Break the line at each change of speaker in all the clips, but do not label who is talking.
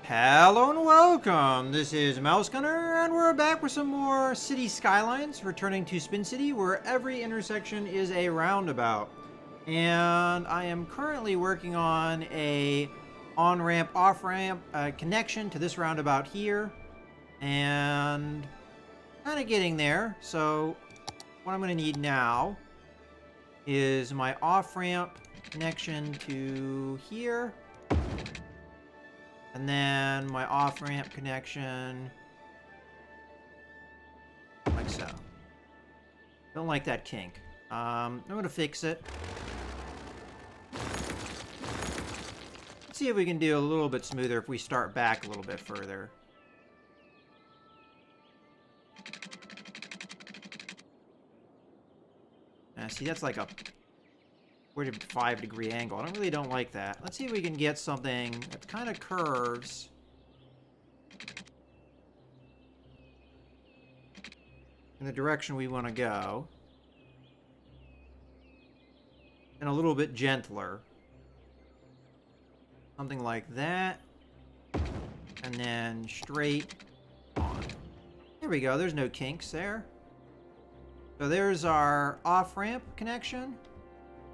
Hello and welcome. This is Mouse Gunner, and we're back with some more City Skylines, returning to Spin City, where every intersection is a roundabout. And I am currently working on a on-ramp, off-ramp connection to this roundabout here, and kind of getting there. So what I'm going to need now is my off-ramp connection to here. And then my off-ramp connection, like so. Don't like that kink. I'm going to fix it. Let's see if we can do a little bit smoother if we start back a little bit further. See, that's like a 45-degree angle. I really don't like that. Let's see if we can get something that kind of curves. In the direction we want to go. And a little bit gentler. Something like that. And then straight on. There we go. There's no kinks there. So there's our off-ramp connection.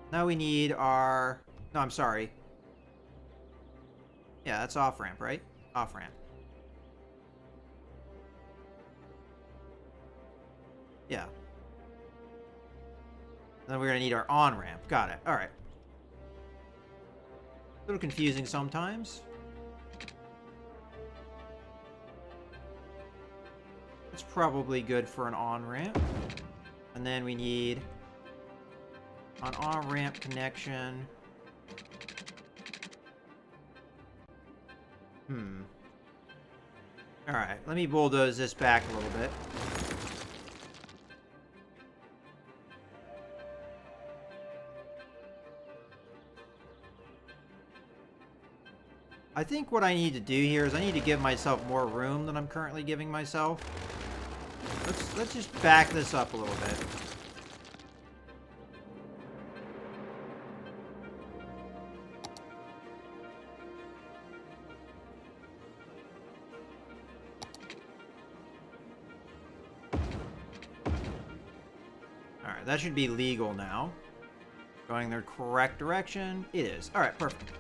Now we need our... No, I'm sorry. Yeah, that's off-ramp, right? Off-ramp. Yeah. Then we're going to need our on-ramp. Got it. All right. A little confusing sometimes. It's probably good for an on-ramp. And then we need... an on-ramp connection. Alright, let me bulldoze this back a little bit. I think what I need to do here is I need to give myself more room than I'm currently giving myself. Let's just back this up a little bit. Alright, that should be legal now. Going the correct direction. It is. Alright, perfect.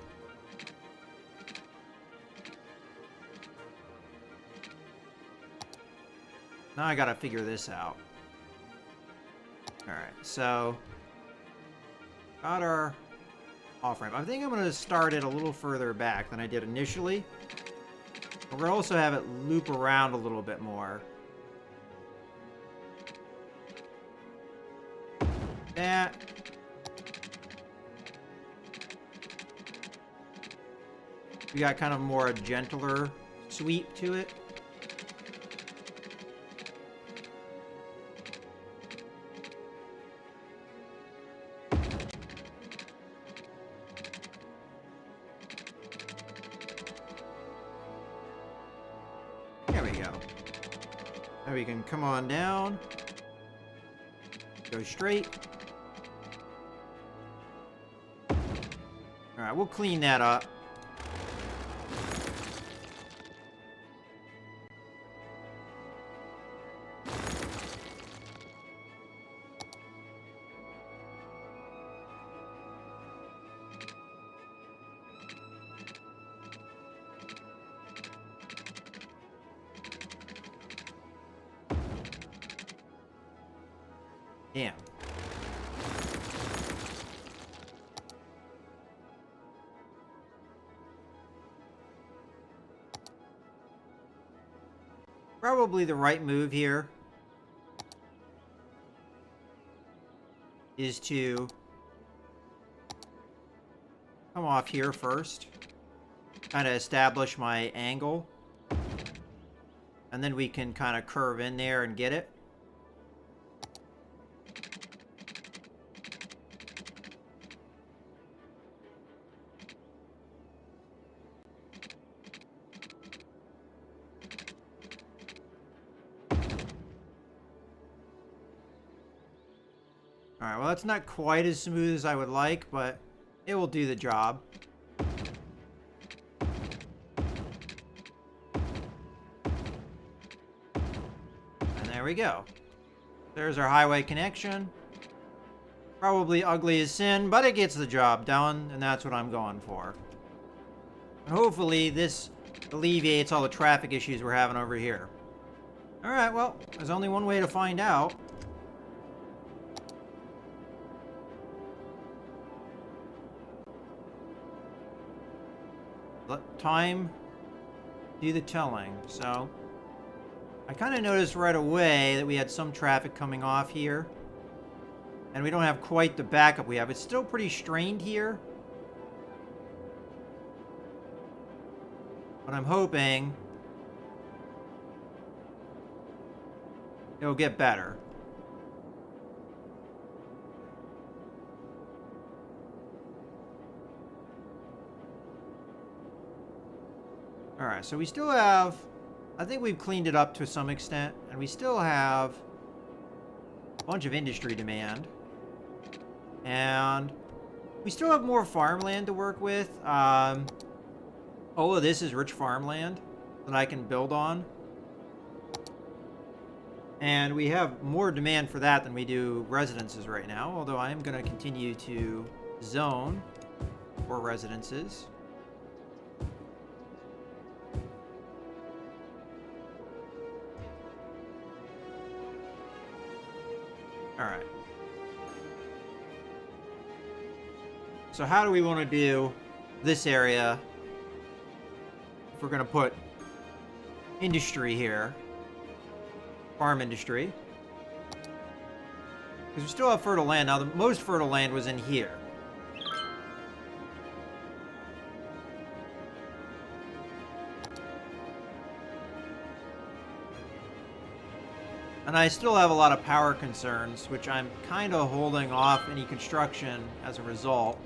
Now I gotta figure this out. Alright, so... got our off-ramp. I think I'm gonna start it a little further back than I did initially. But we'll also have it loop around a little bit more. That. We got kind of more a gentler sweep to it. There we go. Now we can come on down. Go straight. Alright, we'll clean that up. Damn. Probably the right move here is to come off here first, kind of establish my angle, and then we can kind of curve in there and get it. Alright, well that's not quite as smooth as I would like, but it will do the job. There we go. There's our highway connection. Probably ugly as sin, but it gets the job done, and that's what I'm going for. And hopefully this alleviates all the traffic issues we're having over here. Alright, well, there's only one way to find out. Let time do the telling. So, I kind of noticed right away that we had some traffic coming off here. And we don't have quite the backup we have. It's still pretty strained here. But I'm hoping it'll get better. Alright, so we still have... I think we've cleaned it up to some extent. And we still have a bunch of industry demand. And we still have more farmland to work with. All of this is rich farmland that I can build on. And we have more demand for that than we do residences right now. Although I am going to continue to zone for residences. Alright. So how do we want to do this area if we're going to put industry here? Farm industry. Because we still have fertile land. Now, the most fertile land was in here. And I still have a lot of power concerns, which I'm kind of holding off any construction as a result.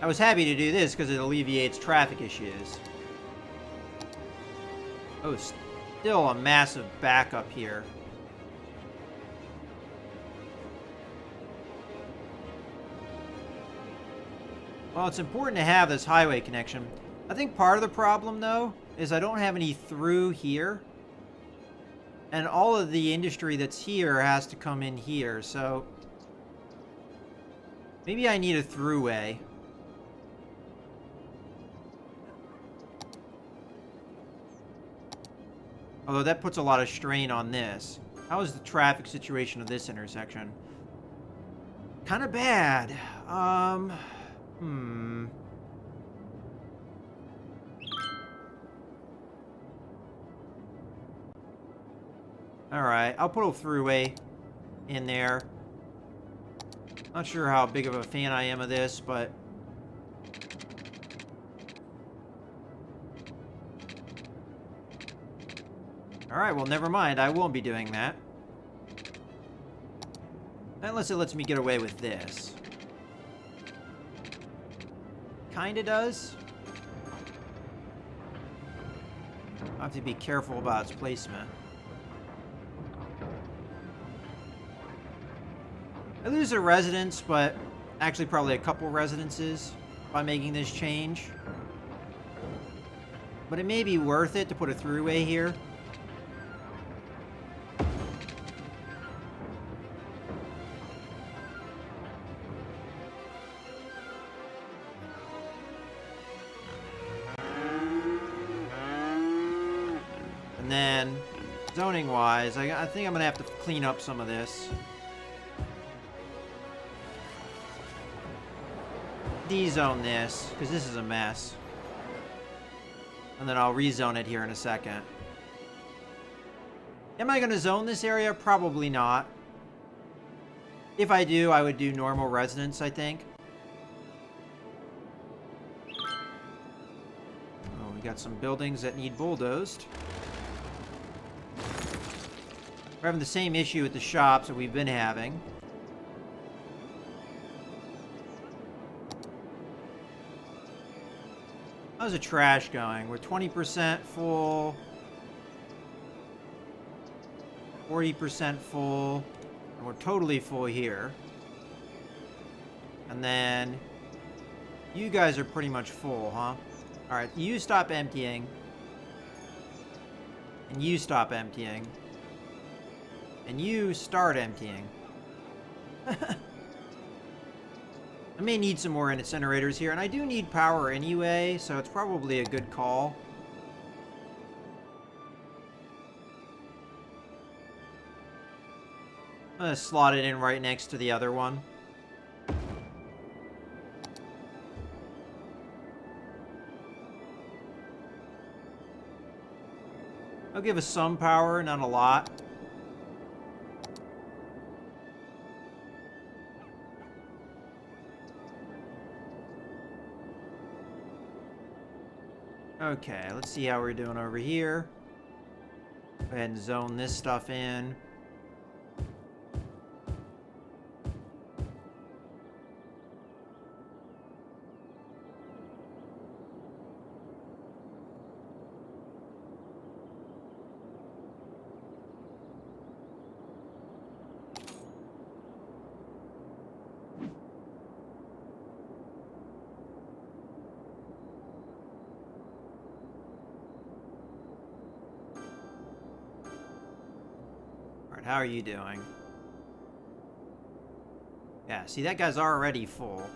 I was happy to do this because it alleviates traffic issues. Oh, still a massive backup here. Well, it's important to have this highway connection. I think part of the problem, though, is I don't have any through here. And all of the industry that's here has to come in here, so... maybe I need a throughway. Although that puts a lot of strain on this. How is the traffic situation of this intersection? Kind of bad. Alright, I'll put a throughway in there. Not sure how big of a fan I am of this, but... Alright, well, never mind. I won't be doing that. Unless it lets me get away with this. Kinda does. I have to be careful about its placement. I lose a residence, but actually probably a couple residences by making this change. But it may be worth it to put a throughway here. And then, zoning-wise, I think I'm going to have to clean up some of this. De-zone this, because this is a mess. And then I'll rezone it here in a second. Am I going to zone this area? Probably not. If I do, I would do normal residence, I think. Oh, we got some buildings that need bulldozed. We're having the same issue with the shops that we've been having. How's the trash going? We're 20% full. 40% full. And we're totally full here. And then you guys are pretty much full, huh? Alright, you stop emptying. And you stop emptying. And you start emptying. I may need some more incinerators here, and I do need power anyway, so it's probably a good call. I'm gonna slot it in right next to the other one. I'll give us some power, not a lot. Okay, let's see how we're doing over here. Go ahead and zone this stuff in. How are you doing? Yeah, see, that guy's already full.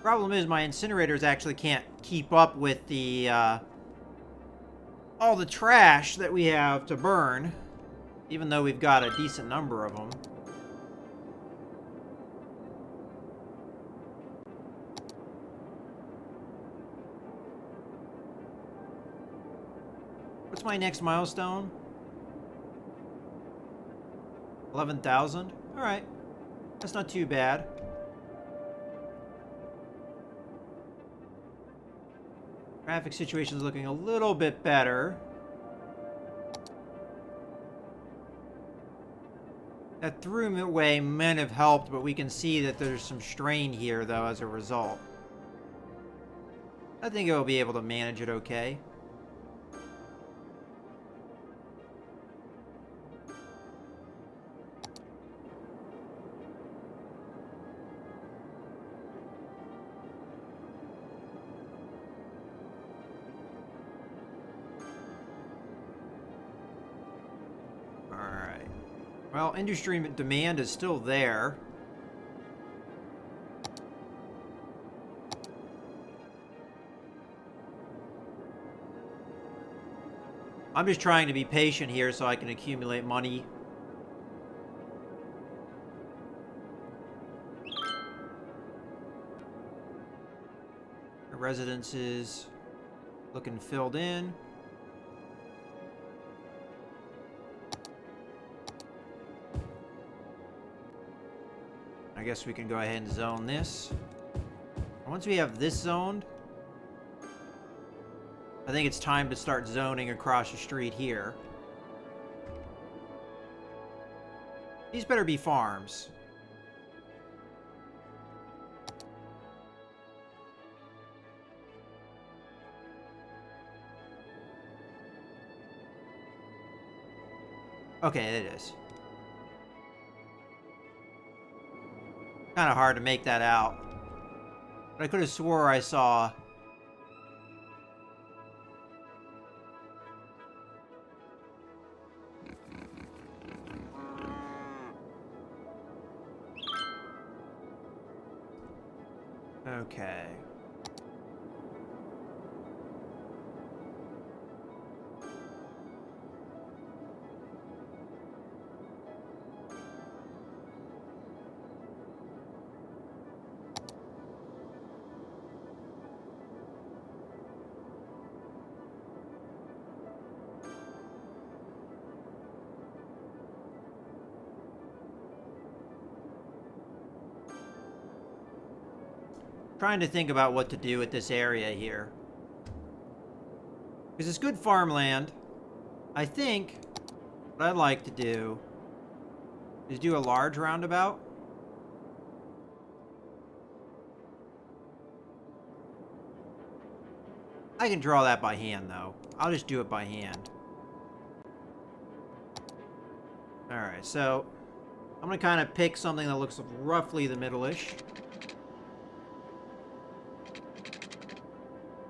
Problem is, my incinerators actually can't keep up with the, all the trash that we have to burn, even though we've got a decent number of them. What's my next milestone? 11,000? Alright. That's not too bad. Traffic situation's looking a little bit better. That throughway might have helped, but we can see that there's some strain here, though, as a result. I think it'll be able to manage it okay. Well, industry demand is still there. I'm just trying to be patient here so I can accumulate money. The residence is looking filled in. I guess we can go ahead and zone this. Once we have this zoned, I think it's time to start zoning across the street here. These better be farms. Okay, it is. Kind of hard to make that out. But I could have swore I saw... Okay. Trying to think about what to do with this area here. Because it's good farmland. I think what I'd like to do is do a large roundabout. I can draw that by hand, though. I'll just do it by hand. Alright, so I'm going to kind of pick something that looks roughly the middle-ish.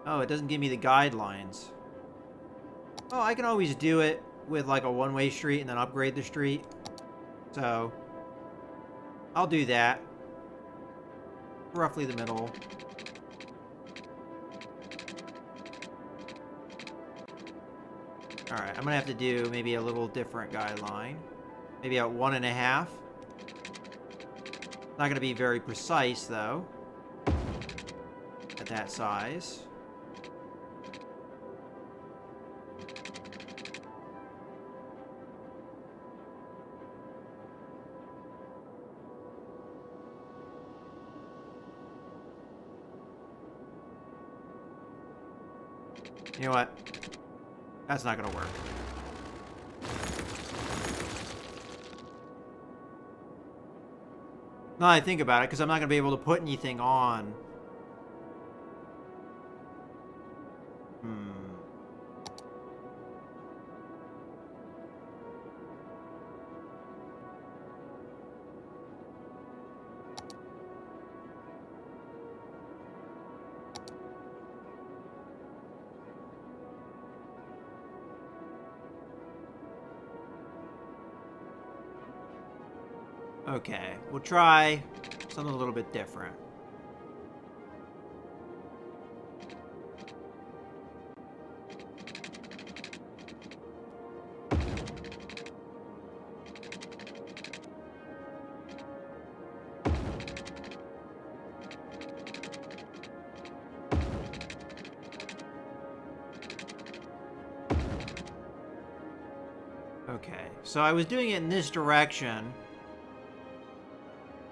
Oh, it doesn't give me the guidelines. Oh, I can always do it with like a one-way street and then upgrade the street. So, I'll do that. Roughly the middle. Alright, I'm going to have to do maybe a little different guideline. Maybe at 1.5. Not going to be very precise, though. At that size. You know what? That's not going to work. Now I think about it, because I'm not going to be able to put anything on. Okay, we'll try something a little bit different. Okay, so I was doing it in this direction,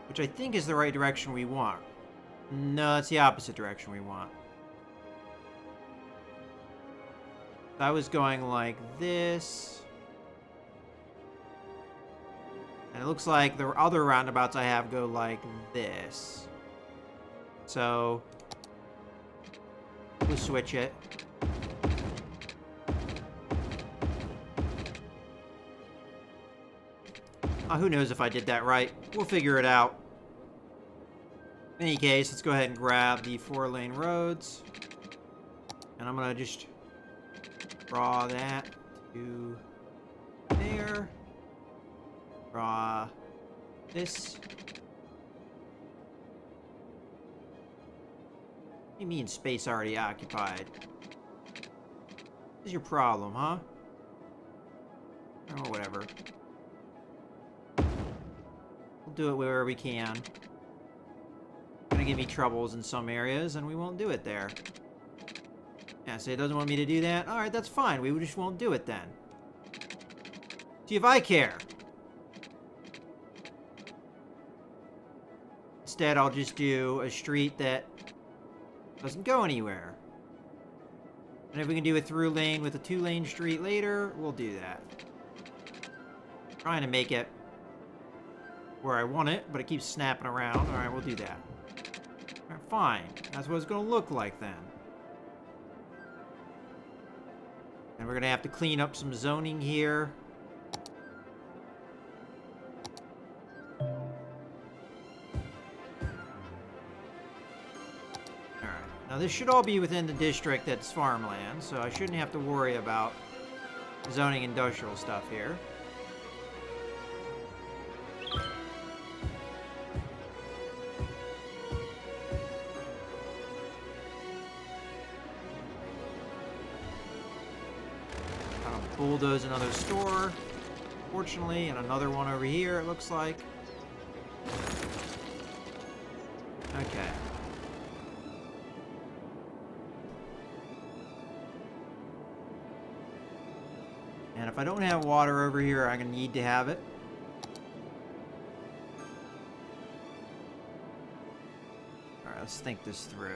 which I think is the right direction we want. No, it's the opposite direction we want. I was going like this. And it looks like the other roundabouts I have go like this. So, we'll switch it. Who knows if I did that right. We'll figure it out. In any case, let's go ahead and grab the 4-lane roads. And I'm going to just draw that to there. Draw this. What do you mean space already occupied? What is your problem, huh? Oh, whatever. We'll do it wherever we can. Gonna give me troubles in some areas, and we won't do it there. Yeah, so it doesn't want me to do that? Alright, that's fine. We just won't do it then. See if I care. Instead, I'll just do a street that doesn't go anywhere. And if we can do a through lane with a 2-lane street later, we'll do that. Trying to make it where I want it, but it keeps snapping around. Alright, we'll do that. Alright, fine. That's what it's going to look like then. And we're going to have to clean up some zoning here. Alright, now this should all be within the district that's farmland, so I shouldn't have to worry about zoning industrial stuff here. Bulldoze another store, fortunately, and another one over here, it looks like. Okay. And if I don't have water over here, I'm going to need to have it. Alright, let's think this through.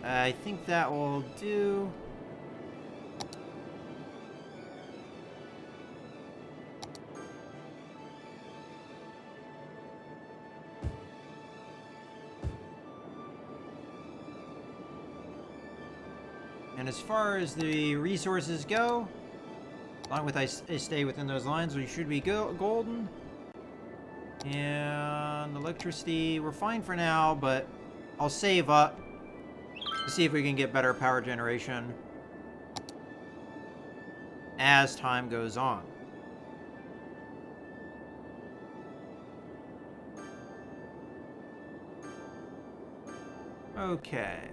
I think that will do. And as far as the resources go, as long as I stay within those lines, we should be golden. And electricity, we're fine for now, but I'll save up to see if we can get better power generation as time goes on. Okay.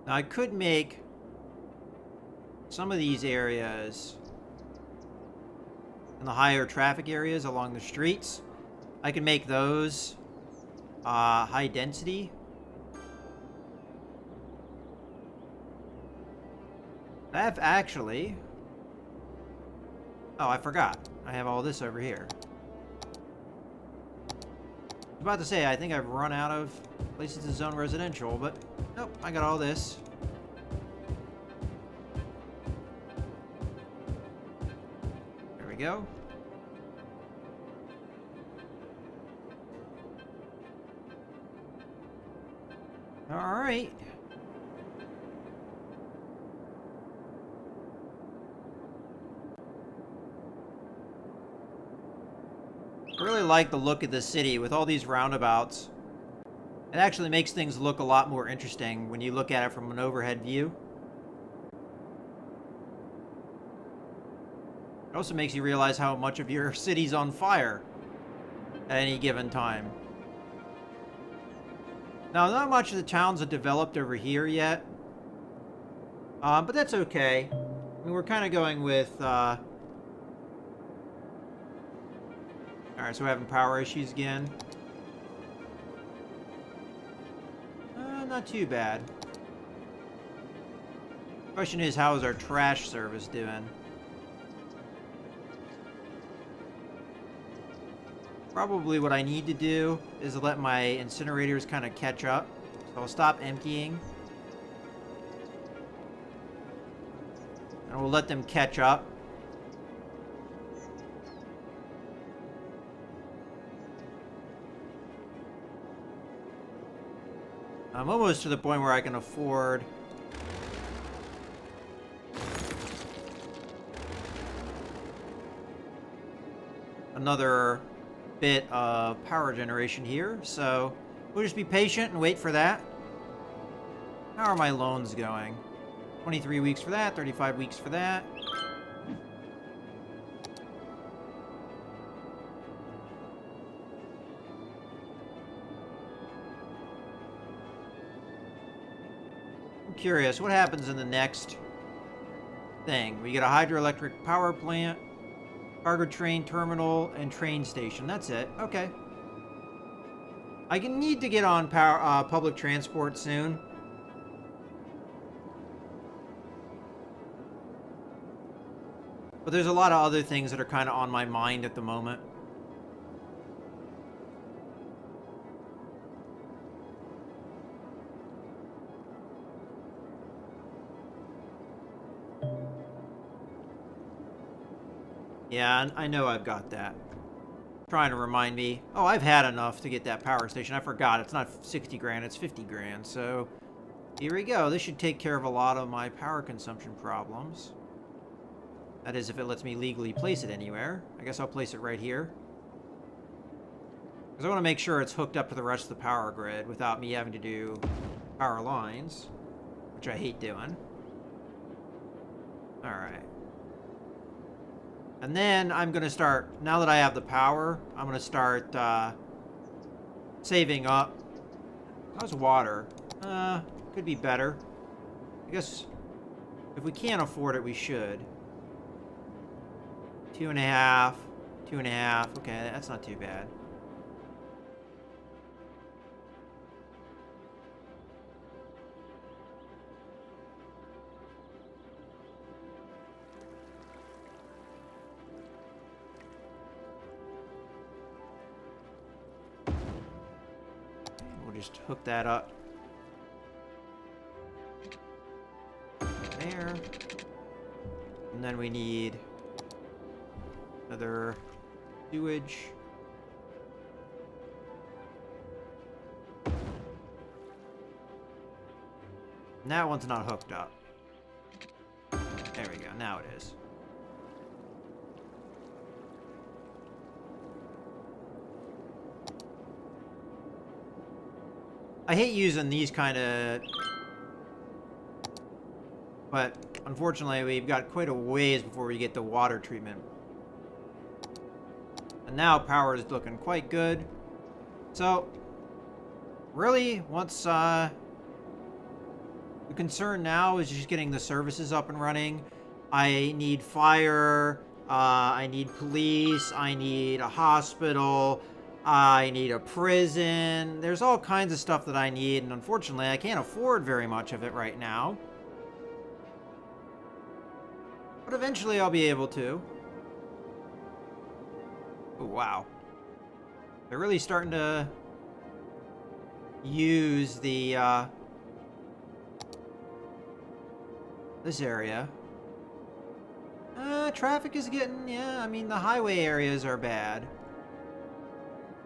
Now I could make some of these areas in the higher traffic areas along the streets. I can make those high density. I have actually... Oh, I forgot. I have all this over here. I was about to say, I think I've run out of places to zone residential, but nope, I got all this. There we go. All right. I really like the look of the city with all these roundabouts. It actually makes things look a lot more interesting when you look at it from an overhead view. It also makes you realize how much of your city's on fire at any given time. Now, not much of the towns are developed over here yet. But that's okay. I mean, we're kind of going with... Alright, so we're having power issues again. Not too bad. Question is, how is our trash service doing? Probably what I need to do is let my incinerators kind of catch up. So I'll stop emptying. And we'll let them catch up. I'm almost to the point where I can afford another bit of power generation here, so we'll just be patient and wait for that. How are my loans going? 23 weeks for that, 35 weeks for that. Curious, what happens in the next thing? We get a hydroelectric power plant, cargo train terminal, and train station. That's it. Okay. I need to get on public transport soon. But there's a lot of other things that are kind of on my mind at the moment. Yeah, I know I've got that. Trying to remind me. Oh, I've had enough to get that power station. I forgot. It's not 60 grand, it's 50 grand. So, here we go. This should take care of a lot of my power consumption problems. That is, if it lets me legally place it anywhere. I guess I'll place it right here. Because I want to make sure it's hooked up to the rest of the power grid without me having to do power lines. Which I hate doing. Alright. And then I'm going to start, now that I have the power, I'm going to start saving up. How's water? Could be better. I guess if we can't afford it, we should. 2.5. 2.5. Okay, that's not too bad. We'll just hook that up. There. And then we need another sewage. And that one's not hooked up. There we go. Now it is. I hate using these kind of... But, unfortunately, we've got quite a ways before we get the water treatment. And now power is looking quite good. So, really, once, the concern now is just getting the services up and running. I need fire, I need police, I need a hospital, I need a prison. There's all kinds of stuff that I need, and unfortunately, I can't afford very much of it right now. But eventually I'll be able to. Oh, wow. They're really starting to use the, this area. Traffic is getting, yeah, I mean, the highway areas are bad.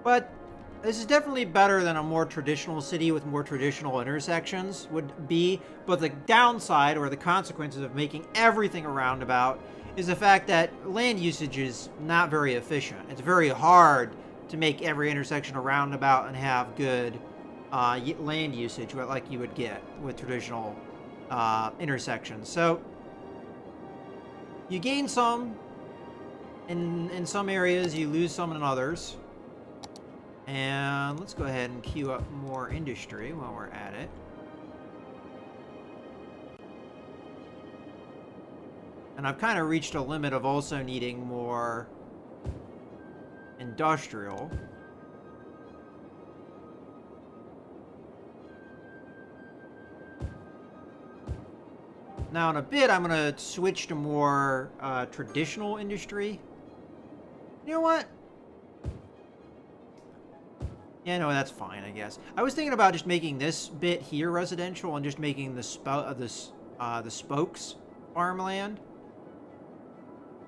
But this is definitely better than a more traditional city with more traditional intersections would be. But the downside, or the consequences of making everything a roundabout, is the fact that land usage is not very efficient. It's very hard to make every intersection a roundabout and have good land usage like you would get with traditional intersections. So you gain some in some areas, you lose some in others. And let's go ahead and queue up more industry while we're at it. And I've kind of reached a limit of also needing more industrial. Now in a bit, I'm going to switch to more traditional industry. You know what? Yeah, no, that's fine, I guess. I was thinking about just making this bit here residential and just making the spokes farmland.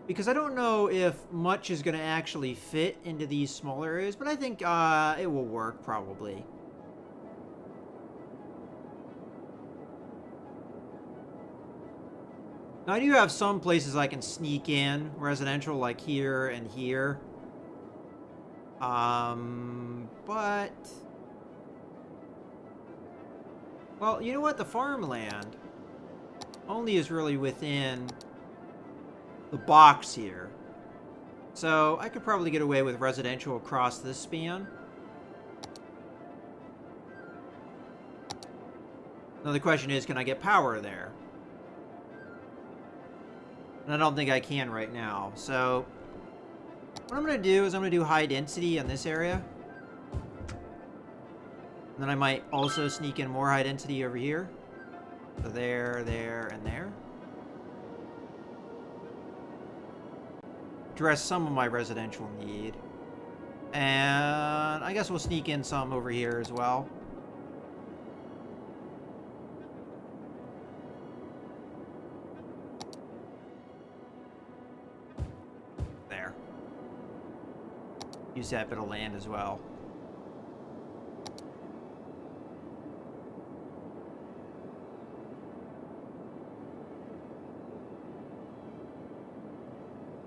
Because I don't know if much is going to actually fit into these smaller areas, but I think it will work, probably. Now, I do have some places I can sneak in residential, like here and here. But... Well, you know what? The farmland only is really within the box here. So, I could probably get away with residential across this span. Now, the question is, can I get power there? And I don't think I can right now. So, what I'm going to do is I'm going to do high density in this area. And then I might also sneak in more high density over here. So there, there, and there. Address some of my residential need. And I guess we'll sneak in some over here as well. There. Use that bit of land as well.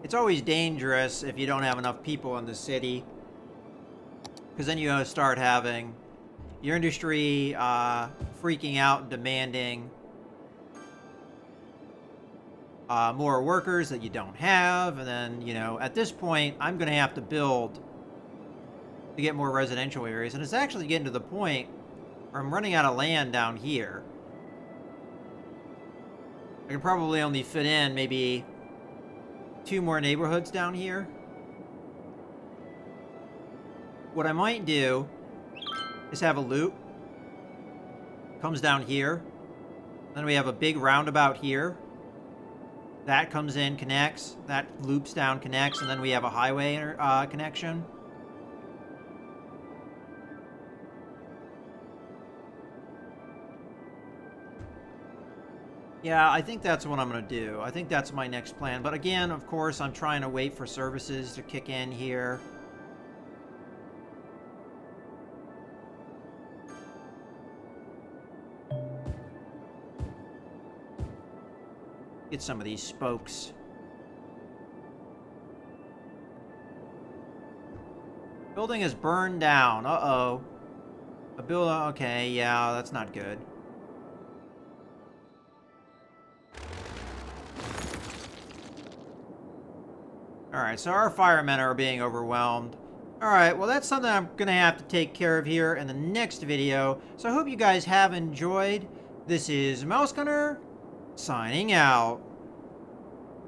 It's always dangerous if you don't have enough people in the city, because then you start having your industry freaking out and demanding more workers that you don't have, and then, you know, at this point, I'm going to have to build to get more residential areas. And it's actually getting to the point where I'm running out of land down here. I can probably only fit in maybe 2 more neighborhoods down here. What I might do is have a loop. Comes down here. Then we have a big roundabout here. That comes in, connects. That loops down, connects. And then we have a highway connection. Yeah, I think that's what I'm going to do. I think that's my next plan. But again, of course, I'm trying to wait for services to kick in here. Get some of these spokes. Building is burned down. Uh-oh. A building... Okay, yeah, that's not good. Alright, so our firemen are being overwhelmed. Alright, well that's something I'm going to have to take care of here in the next video. So I hope you guys have enjoyed. This is Mouse Gunner, signing out.